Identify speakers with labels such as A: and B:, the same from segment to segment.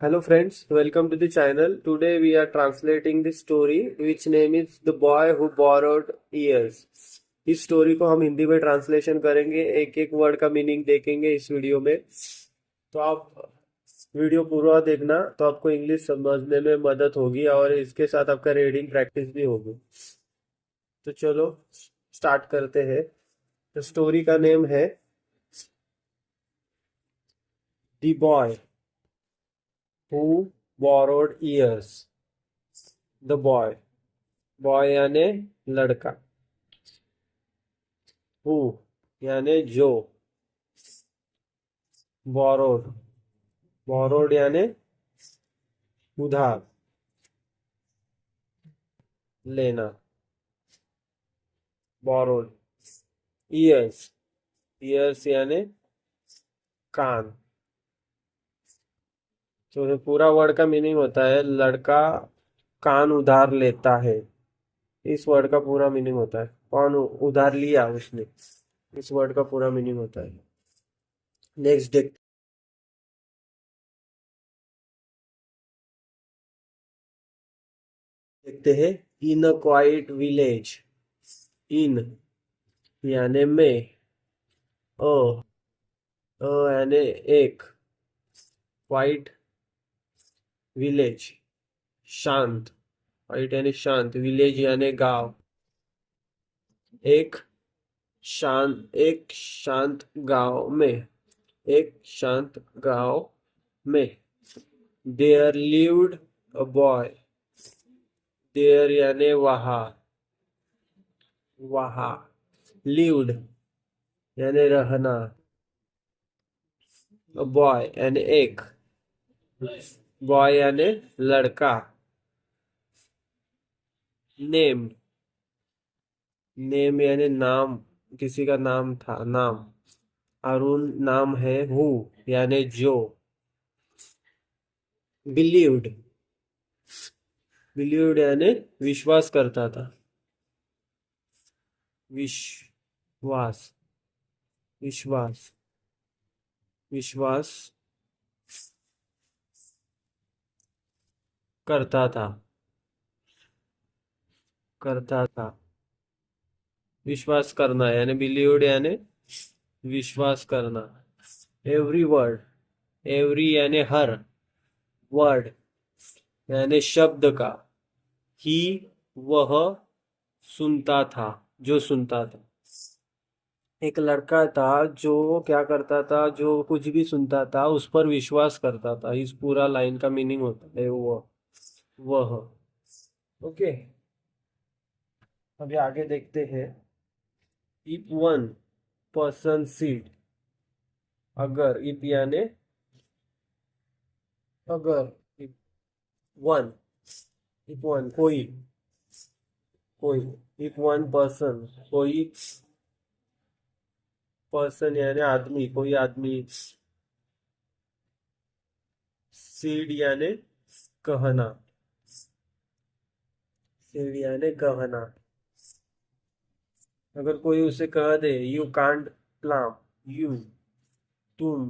A: Hello friends, welcome to the channel. Today we are translating the story which name is The Boy Who Borrowed Ears. इस story को हम हिंदी में translation करेंगे, एक एक word का मीनिंग देखेंगे इस वीडियो में। तो आप वीडियो पूरा देखना तो आपको इंग्लिश समझने में मदद होगी और इसके साथ आपका रीडिंग प्रैक्टिस भी होगी। तो चलो स्टार्ट करते हैं। तो स्टोरी का नेम है the boy who borrowed ears। The boy, boy यानी लड़का, हु यानी जो, borrowed, borrowed यानी उधार लेना, borrowed, ears, ears यानी कान। तो पूरा वर्ड का मीनिंग होता है लड़का कान उधार लेता है। इस वर्ड का पूरा मीनिंग होता है कौन उधार लिया उसने, इस वर्ड का पूरा मीनिंग होता है। नेक्स्ट देखते हैं। इन अ क्वाइट विलेज, इन यानी में, अ यानी एक, क्वाइट विलेज शांत, क्वाइट यानी शांत, विलेज यानी गांव। एक शांत गांव में, एक शांत गांव में। There lived a boy, there यानी वहाँ, वहाँ, लिव्ड यानी रहना, अ बॉय यानी एक, बॉय यानी लड़का। नेम, नेम यानी नाम, किसी का नाम था, नाम। अरुण नाम है, हु यानी जो। बिलीव्ड, बिलीव्ड यानी विश्वास करता था, विश्वास, विश्वास, विश्वास करता था, करता था। विश्वास करना यानी बिलीव्ड यानी विश्वास करना। एवरी वर्ड, एवरी यानी हर, वर्ड यानी शब्द का। ही वह सुनता था, जो सुनता था। एक लड़का था जो क्या करता था, जो कुछ भी सुनता था उस पर विश्वास करता था। इस पूरा लाइन का मीनिंग होता है वह। ओके, अभी आगे देखते हैं। इफ वन पर्सन सीड, अगर, इफ यानी अगर, इफ वन, इफ वन कोई, कोई, इफ वन पर्सन कोई, पर्सन यानी आदमी, कोई आदमी। सीड यानी कहना, सीड यानी कहना। अगर कोई उसे कह दे यू कांट प्लाम, यू तुम,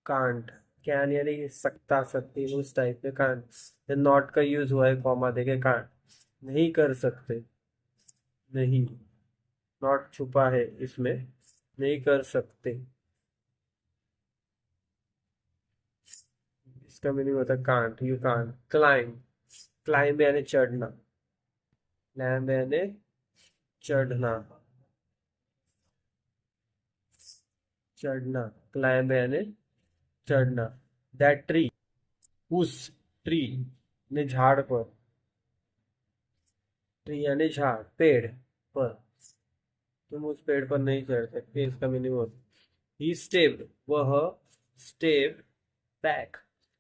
A: कांट, कैन यानी सकता, सकती, उस टाइप में कांट। नॉट का यूज हुआ है कॉमा देके, कांट नहीं कर सकते, नहीं, नॉट छुपा है इसमें, नहीं कर सकते। इसका मीनिंग होता है can't, you can't climb, climb यानी चढ़ना, क्लाइंब यानी चढ़ना, चढ़ना, क्लाइंब यानी चढ़ना। दैट ट्री, उस ट्री ने झाड़ पर, ट्री यानी झाड़, पेड़ पर, तुम उस पेड़ पर नहीं चढ़ सकते, इसका मीनिंग होता। ही स्टेप्ड, वह स्टेप बैक,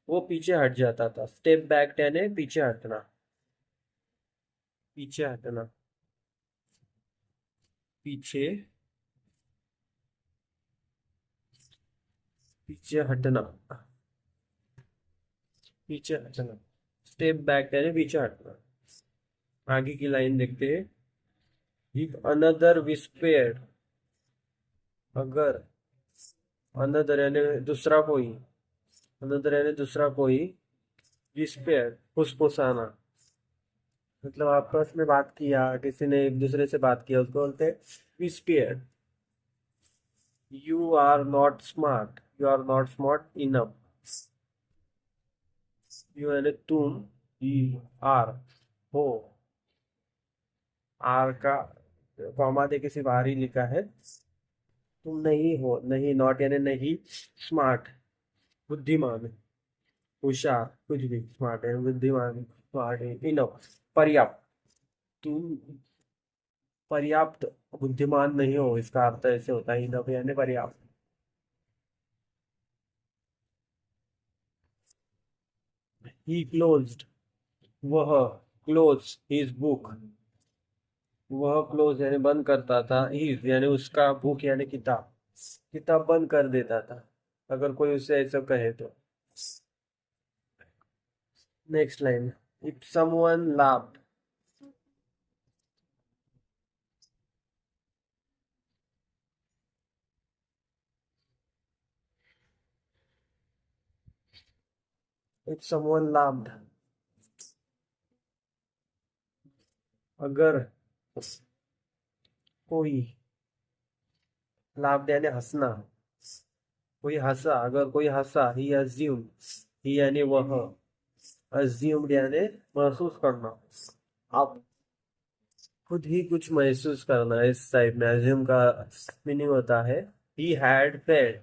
A: वो पीछे हट जाता था। स्टेप बैक यानी पीछे हटना, पीछे हटना, पीछे, पीछे हटना, पीछे हटना। स्टेप बैक यानी पीछे हटना। आगे की लाइन देखते हैं। इफ अनदर विस्पेयर, अगर, अनदर यानी दूसरा कोई, अनदर यानी दूसरा कोई, विस्पेयर फुसफुसाना, मतलब आपस में बात किया, किसी ने एक दूसरे से बात किया, उसको बोलते हैं विस्पेयर। You are not smart, you are not smart enough. You यानी तुम, यू आर हो, आर का कॉमा दे के सिर्फ आर ही लिखा है। तुम नहीं हो, नहीं, नॉट यानी नहीं, स्मार्ट बुद्धिमान, होशियार, कुछ भी, स्मार्ट है बुद्धिमान, स्मार्ट है, इनफ पर्याप्त। तुम पर्याप्त बुद्धिमान नहीं हो, इसका अर्थ ऐसे होता है, इनफ यानी पर्याप्त। ही क्लोज्ड, वह, क्लोज हिज बुक, वह क्लोज यानी बंद करता था, हिज यानी उसका, बुक यानी किताब, किताब बंद कर देता था, अगर कोई उसे ऐसा कहे तो। Next line, if someone laughed, if someone laughed, अगर कोई, लाफ्ड यानी हंसना, कोई हंसा, अगर कोई हंसा, ही अज्यूम, ही यानी वह, अज्यूम्ड यानी महसूस करना, आप खुद ही कुछ महसूस करना, इस टाइप में अज्यूम का मीनिंग होता है he had failed,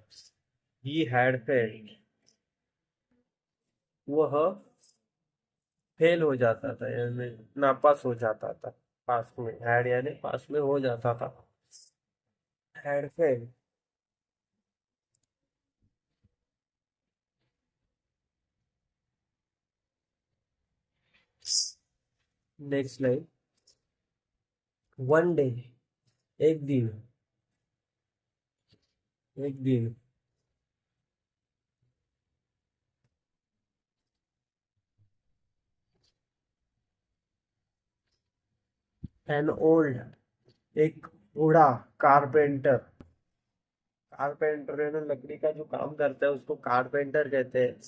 A: he had failed, वह फेल हो जाता था यानी नापास हो जाता था, पास में, हैड यानी पास में हो जाता था, had fail. Next line, one day, एक दिन, एक दिन, एन ओल्ड, एक बूढ़ा, कारपेंटर, कारपेंटर है ना, लकड़ी का जो काम करता है उसको कारपेंटर कहते हैं।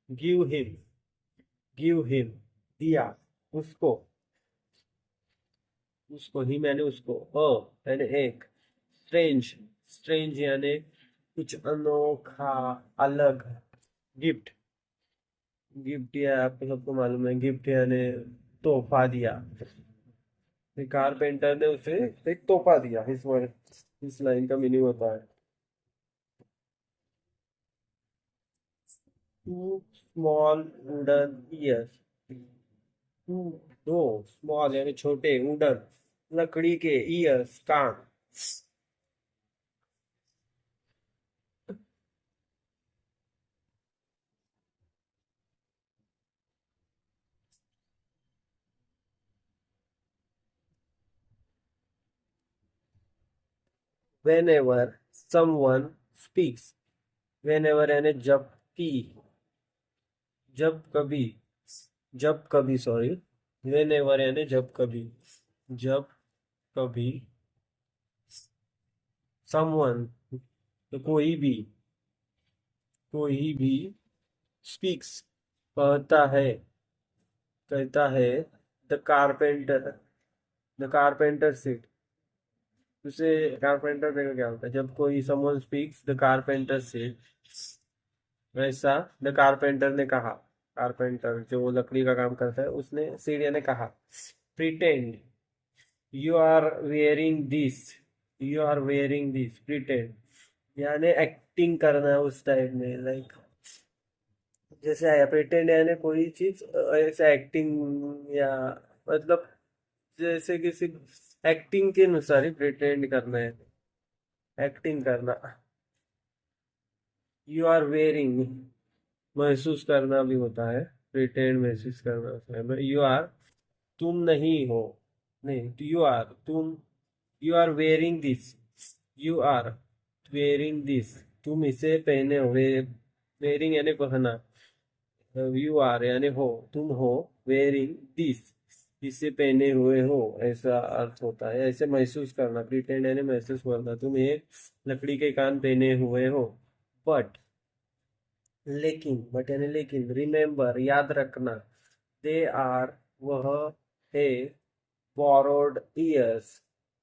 A: गिव हिम, गिव हिम दिया, उसको, उसको ही मैंने उसको, मैंने एक, स्ट्रेंज, स्ट्रेंज यानी कुछ अनोखा, अलग, गिफ्ट, गिफ्ट या आपको सबको मालूम है, गिफ्ट यानी तोहफा दिया, कारपेंटर ने उसे एक तोहफा दिया, इस वर्ड, इस लाइन का मीनिंग होता है। Two small wooden ears, two, दो, स्मॉल यानी छोटे, वुडन लकड़ी के, ईयर्स कान। whenever someone speaks, whenever यानी जब की, जब कभी, जब कभी, सॉरी, whenever यानी जब कभी, जब कभी, someone तो कोई भी, कोई भी, speaks कहता है, कहता है, the carpenter, the carpenter seat, उसे कारपेंटर का क्या होता है, जब कोई someone speaks the carpenter said, वैसा द कारपेंटर ने कहा, कारपेंटर जो लकड़ी का काम करता है उसने सीढ़िया ने कहा, pretend, you are wearing this, you are wearing this, pretend यानी एक्टिंग करना उस टाइप में, लाइक जैसे प्रिटेंड यानी कोई चीज ऐसा एक्टिंग, या मतलब जैसे किसी एक्टिंग के अनुसार ही प्रिटेंड करना है, एक्टिंग करना। यू आर वेयरिंग महसूस करना भी होता है, प्रिटेंड महसूस करना होता है, यू आर तुम नहीं हो, नहीं, यू आर तुम, you are wearing this, you are wearing this, तुम इसे पहने हुए, वेयरिंग यानी पहना, यू आर यानी हो, तुम हो, वेयरिंग दिस इसे पहने हुए हो, ऐसा अर्थ होता है, ऐसे महसूस करना, प्रिटेंड यानी महसूस करना, तुम एक लकड़ी के कान पहने हुए हो, बट लेकिन, बट यानी लेकिन, रिमेंबर याद रखना, दे आर वह है, borrowed ears,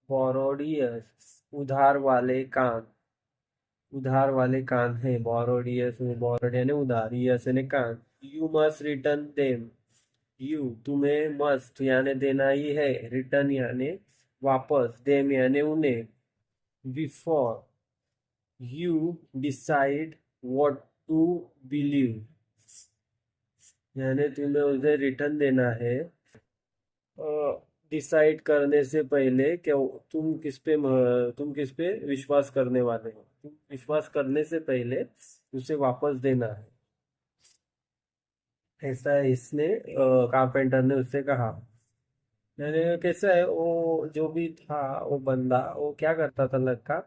A: borrowed ears, उधार वाले कान, उधार वाले कान है, borrowed ears में borrowed यानी उधार, ears यानी कान, you must return them, you तुम्हें must यानी देना ही है, return यानी वापस, them यानी उन्हें, before you decide what to believe यानी तुम्हें उसे रिटर्न देना है डिसाइड करने से पहले कि तुम किस पे विश्वास करने वाले हो, तुम विश्वास करने से पहले उसे वापस देना है, ऐसा इसने कारपेंटर ने उससे कहा। मैंने कैसा है वो जो भी था वो बंदा, वो क्या करता था लड़का,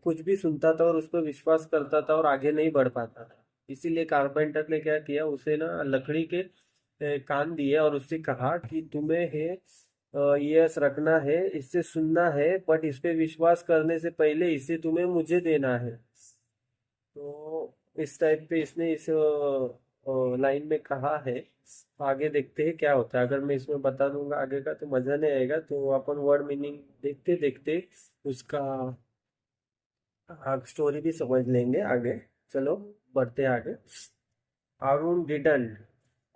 A: कुछ भी सुनता था और उस पर विश्वास करता था और आगे नहीं बढ़ पाता था। इसीलिए कारपेंटर ने क्या किया, उसे ना लकड़ी के कान दिए और उससे कहा कि तुम्हें है यस रखना है, इससे सुनना है, बट इस पे विश्वास करने से पहले इसे तुम्हें मुझे देना है। तो इस टाइप पे इसने इस लाइन में कहा है। आगे देखते हैं क्या होता है, अगर मैं इसमें बता दूंगा आगे का तो मजा नहीं आएगा, तो अपन वर्ड मीनिंग देखते देखते उसका स्टोरी भी समझ लेंगे आगे। चलो बढ़ते आगे। Arun didn't,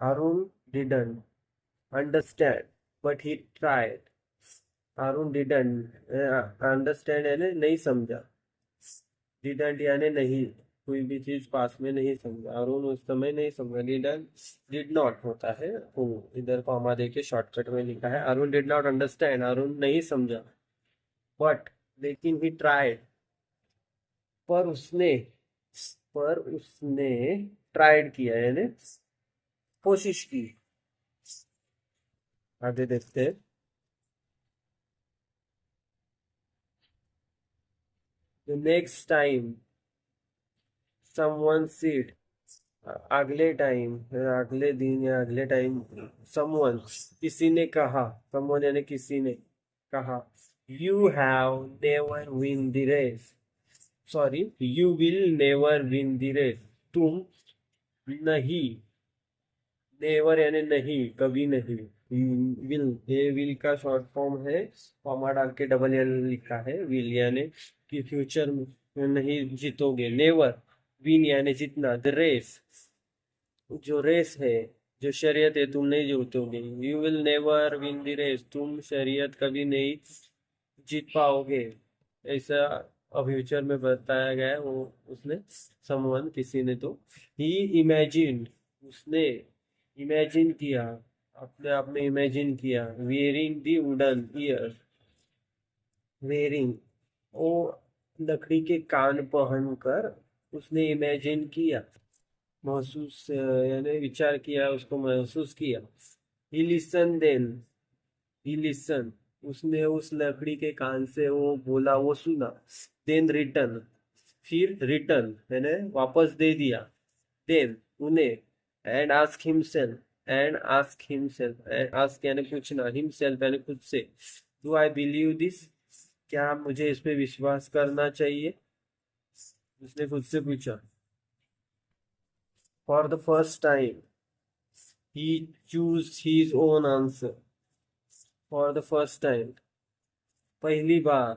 A: Arun didn't understand but he tried, Arun didn't understand यानी नहीं समझा, डिडंट यानी नहीं, कोई भी चीज पास में नहीं समझा, अरुण उस समय नहीं समझा, डिडंट डिड नॉट होता है वो, इधर कॉमा देके शॉर्टकट में लिखा है, Arun did not understand, Arun नहीं समझा, बट लेकिन ही ट्राइड, पर उसने, पर उसने ट्राइड किया यानी कोशिश की। आगे देखते हैं। The next time someone said, अगले टाइम, अगले दिन या अगले टाइम, समवन किसी ने कहा, समवन यानी किसी ने कहा, you have never win the race, sorry you will never win the race, तुम नहीं, नेवर यानी नहीं, कभी नहीं, विल, ये विल का शॉर्ट फॉर्म है, कॉमा डाल के डबल एल लिखा है, विल यानी कि फ्यूचर में नहीं जीतोगे, नेवर, विन यानी जीतना, द रेस जो रेस है, जो शरीयत है, तुम नहीं जीतोगे, you will never win the race, तुम शरीयत कभी नहीं जीत पाओगे, ऐसा फ्यूचर में बताया गया है। वो उसने, समवन किसी ने, तो ही इमेजिन, उसने इमेजिन किया, अपने आप में इमेजिन किया, वेयरिंग दी वुडन ईयर, वेयरिंग वो लकड़ी के कान पहनकर उसने इमेजिन किया, महसूस यानी विचार किया, उसको महसूस किया। He listen then, he listen उसने उस लकड़ी के कान से वो बोला, वो सुना, देन रिटर्न फिर रिटर्न मैंने वापस दे दिया, देन उन्हें, and ask himself, and ask himself, and ask यानी पूछना, हिमसेल्फ यानी खुद से, डू आई बिलीव दिस, क्या मुझे इस पे विश्वास करना चाहिए, उसने खुद से पूछा। For the first time he choose his own answer, for the first time पहली बार,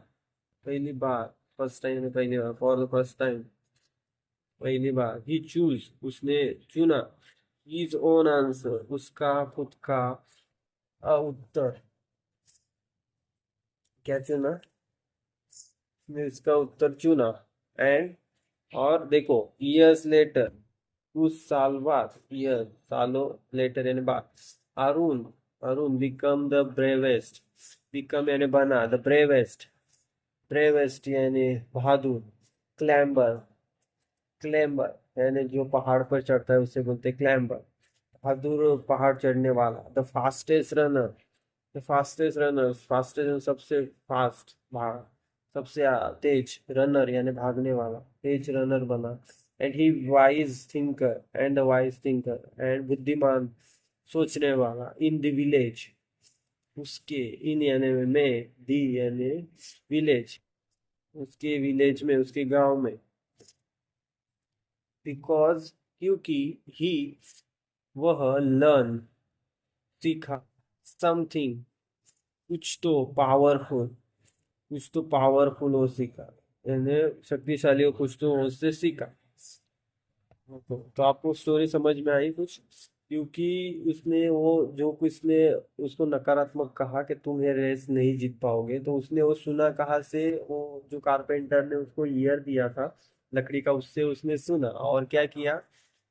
A: पहली बार, फर्स्ट टाइम पहली बार, फॉर द फर्स्ट टाइम पहली बार, ही चूज उसने चुना, हिज ओन आंसर उसका खुद का उत्तर, क्या चुना, उसने इसका उत्तर चुना, एंड और देखो, ईयर्स लेटर, कुछ साल बाद, ईयर सालों, लेटर यानी बाद, Arun, Arun become the bravest, become यानी बना, द ब्रेवेस्ट, ब्रेवेस्ट यानी बहादुर, क्लैम्बर, क्लैम्बर यानी जो पहाड़ पर चढ़ता है उसे बोलते हैं क्लैम्बर, बहादुर पहाड़ चढ़ने वाला, the fastest runner, the fastest runner, fastest सबसे फास्ट भाग, सबसे तेज, रनर यानी भागने वाला, तेज रनर बना, and he wise thinker, and the wise thinker and बुद्धिमान सोचने वाला, इन द विलेज उसके, इन यानी में, दी यानी विलेज, उसके विलेज में, उसके गांव में, बिकॉज क्योंकि ही वह लर्न सीखा समथिंग कुछ तो पावरफुल हो सीखा, यानी शक्तिशाली हो, कुछ तो उससे सीखा। तो आपको स्टोरी समझ में आई कुछ? क्योंकि उसने वो जो कुछ ने उसको नकारात्मक कहा कि तुम ये रेस नहीं जीत पाओगे, तो उसने वो सुना कहाँ से? वो जो कारपेंटर ने उसको ईयर दिया था लकड़ी का, उससे उसने सुना और क्या किया,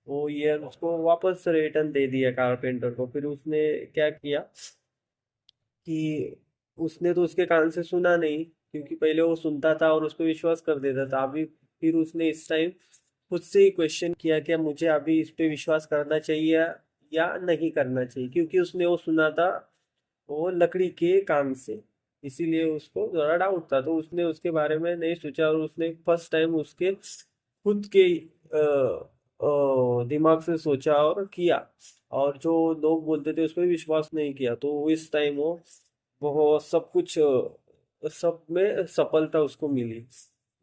A: वो ईयर उसको वापस रिटर्न दे दिया कारपेंटर को। फिर उसने क्या किया कि उसने तो उसके कान से सुना नहीं, क्योंकि पहले वो सुनता था और उस पर विश्वास कर देता था। अभी फिर उसने इस टाइम खुद से ही क्वेश्चन किया कि मुझे अभी इस पे विश्वास करना चाहिए या नहीं करना चाहिए, क्योंकि उसने वो सुना था वो लकड़ी के कान से, इसीलिए उसको थोड़ा डाउट था। तो उसने उसके बारे में नहीं सोचा और उसने फर्स्ट टाइम उसके खुद के दिमाग से सोचा और किया, और जो लोग बोलते थे उस पर विश्वास नहीं किया। तो इस टाइम वो बहुत सब कुछ सब में सफलता उसको मिली,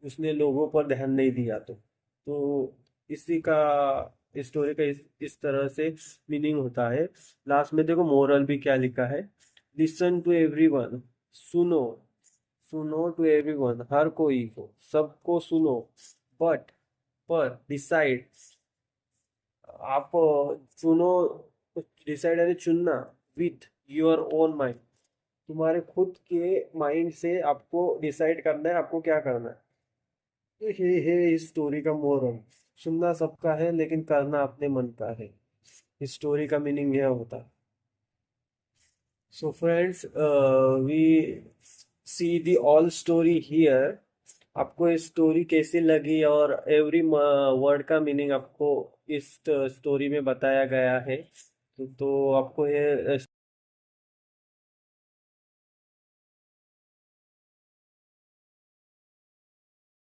A: उसने लोगों पर ध्यान नहीं दिया। तो इसी का स्टोरी का इस तरह से मीनिंग होता है। लास्ट में देखो मोरल भी क्या लिखा है, लिसन टू एवरीवन, सुनो, सुनो टू एवरीवन, हर कोई को, सबको सुनो, बट पर डिसाइड, आप चुनो, डिसाइड यानी चुनना, विथ योर ओन माइंड, तुम्हारे खुद के माइंड से आपको डिसाइड करना है आपको क्या करना है। तो ये है इस स्टोरी का मोरल। सुनना सबका है लेकिन करना अपने मन का है। इस स्टोरी का मीनिंग यह होता है। So friends, we see the all story here. आपको ये स्टोरी कैसी लगी और एवरी वर्ड का मीनिंग आपको इस स्टोरी में बताया गया है। तो आपको ये